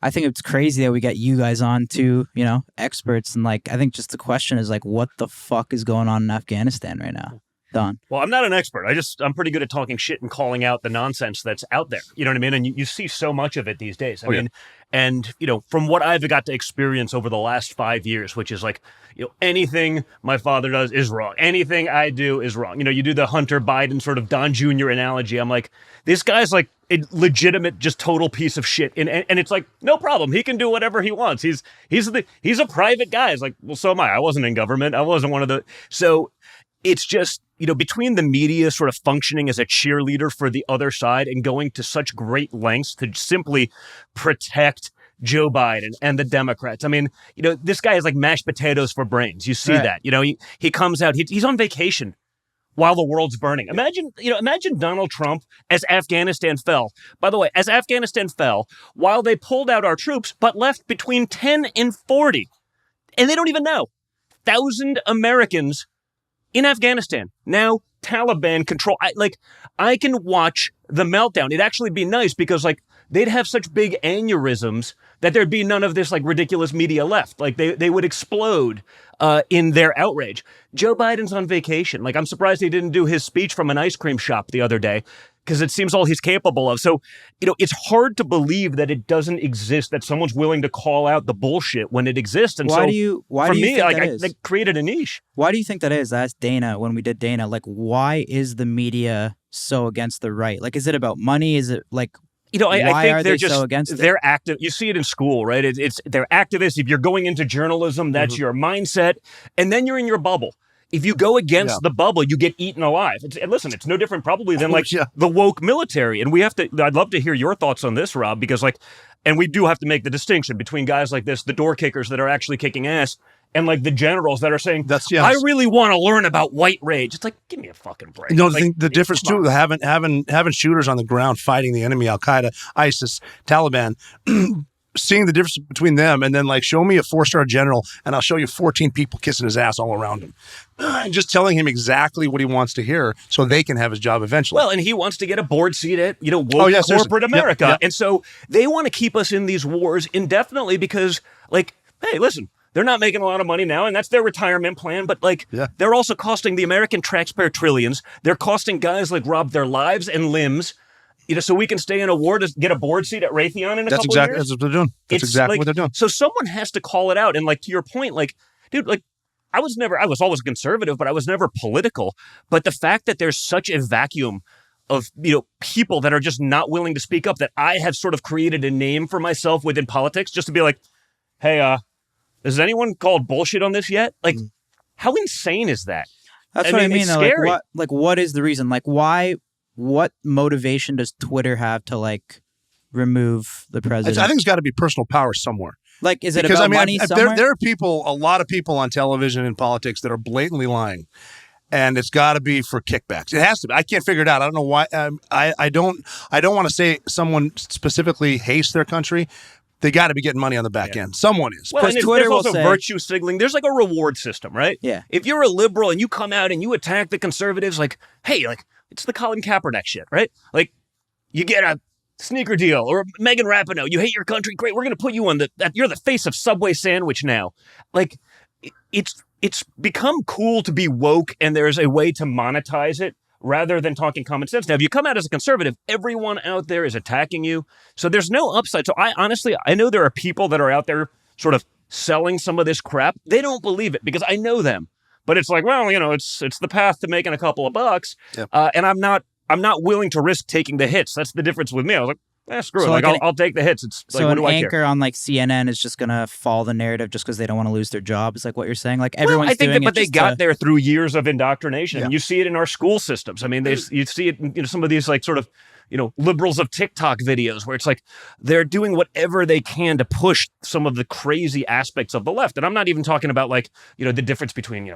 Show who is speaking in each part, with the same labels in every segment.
Speaker 1: I think it's crazy that we got you guys on too, experts. And like, I think just the question is like, what the fuck is going on in Afghanistan right now? Don.
Speaker 2: Well, I'm not an expert. I'm pretty good at talking shit and calling out the nonsense that's out there. You know what I mean? And you see so much of it these days. I mean, and, from what I've got to experience over the last 5 years, which is like, anything my father does is wrong. Anything I do is wrong. You do the Hunter Biden sort of Don Jr. analogy. I'm like, this guy's like a legitimate, just total piece of shit. And it's like, no problem. He can do whatever he wants. He's a private guy. It's like, well, so am I. I wasn't in government. I wasn't one of the, so it's just, between the media sort of functioning as a cheerleader for the other side and going to such great lengths to simply protect Joe Biden and the Democrats. I mean, this guy is like mashed potatoes for brains. You see that, he comes out, he's on vacation while the world's burning. Imagine Donald Trump as Afghanistan fell. By the way, as Afghanistan fell, while they pulled out our troops, but left between 10 and 40, and they don't even know, 1,000 Americans in Afghanistan. Now, Taliban control. I can watch the meltdown. It'd actually be nice because, they'd have such big aneurysms that there'd be none of this, ridiculous media left. They would explode in their outrage. Joe Biden's on vacation. I'm surprised he didn't do his speech from an ice cream shop the other day because it seems all he's capable of. So, it's hard to believe that it doesn't exist, that someone's willing to call out the bullshit when it exists. And
Speaker 1: why do you think that is?
Speaker 2: They created a niche.
Speaker 1: Why do you think that is? I asked Dana when we did Dana, why is the media so against the right? Is it about money? Is it why
Speaker 2: I think
Speaker 1: are
Speaker 2: they're
Speaker 1: they
Speaker 2: just
Speaker 1: so against it?
Speaker 2: They're active. You see it in school, right? They're activists. If you're going into journalism, that's your mindset, and then you're in your bubble. If you go against the bubble, you get eaten alive. And listen, it's no different probably than the woke military. And I'd love to hear your thoughts on this, Rob, because and we do have to make the distinction between guys like this, the door kickers that are actually kicking ass, and the generals that are saying, I really want to learn about white rage. It's like, give me a fucking break.
Speaker 3: The difference too, having shooters on the ground fighting the enemy, Al Qaeda, ISIS, Taliban, seeing the difference between them, and then show me a 4-star general and I'll show you 14 people kissing his ass all around him. And just telling him exactly what he wants to hear so they can have his job eventually.
Speaker 2: Well, and he wants to get a board seat at, woke corporate America. Yep. And so they want to keep us in these wars indefinitely because, hey, listen, they're not making a lot of money now, and that's their retirement plan. But they're also costing the American taxpayer trillions. They're costing guys like Rob their lives and limbs, so we can stay in a war to get a board seat at Raytheon in a couple of years.
Speaker 3: That's what they're doing. That's exactly what they're doing.
Speaker 2: So someone has to call it out. And to your point, dude, I was always conservative, but I was never political. But the fact that there's such a vacuum of, people that are just not willing to speak up, that I have sort of created a name for myself within politics just to be like, hey, has anyone called bullshit on this yet? How insane is that?
Speaker 1: That's what I mean. Though.
Speaker 2: Scary.
Speaker 1: What is the reason? Why? What motivation does Twitter have to remove the president?
Speaker 3: I think it's got to be personal power somewhere.
Speaker 1: Is it about money somewhere?
Speaker 3: There are a lot of people on television and politics that are blatantly lying. And it's got to be for kickbacks. It has to be. I can't figure it out. I don't know why. I don't want to say someone specifically hates their country. They got to be getting money on the back end. Someone is.
Speaker 2: Well, and there's also virtue signaling. There's a reward system, right?
Speaker 1: Yeah.
Speaker 2: If you're a liberal and you come out and you attack the conservatives, hey, it's the Colin Kaepernick shit, right? You get a sneaker deal, or Megan Rapinoe, you hate your country, great, we're going to put you on you're the face of Subway sandwich now. It's become cool to be woke, and there's a way to monetize it rather than talking common sense. Now, if you come out as a conservative, everyone out there is attacking you. So there's no upside. So I know there are people that are out there sort of selling some of this crap. They don't believe it because I know them. But it's it's the path to making a couple of bucks. Yep. And I'm not willing to risk taking the hits. That's the difference with me. I was screw it. I'll take the hits. It's
Speaker 1: so
Speaker 2: what do I care?
Speaker 1: An anchor on CNN is just gonna follow the narrative just because they don't want to lose their job. Is what you're saying? Everyone's doing it.
Speaker 2: But they got there through years of indoctrination. Yeah. And you see it in our school systems. I mean, you see it in some of these sort of liberals of TikTok videos where it's they're doing whatever they can to push some of the crazy aspects of the left. And I'm not even talking about the difference between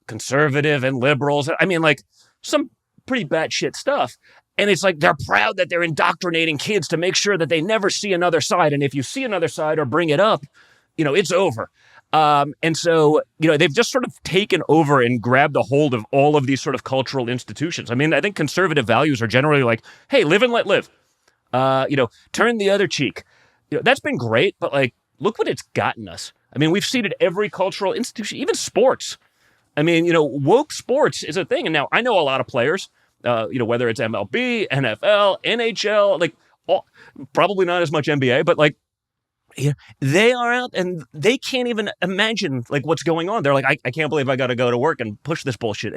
Speaker 2: conservative and liberals. I mean, some pretty batshit stuff. And it's they're proud that they're indoctrinating kids to make sure that they never see another side. And if you see another side or bring it up, it's over. And so, they've just sort of taken over and grabbed a hold of all of these sort of cultural institutions. I mean, I think conservative values are generally hey, live and let live. Turn the other cheek. that's been great, but like, look what it's gotten us. I mean, we've seeded every cultural institution, even sports. I mean, woke sports is a thing. And now I know a lot of players, whether it's MLB, NFL, NHL, like probably not as much NBA, but like, they are out and they can't even imagine like what's going on. They're like, I can't believe I got to go to work and push this bullshit.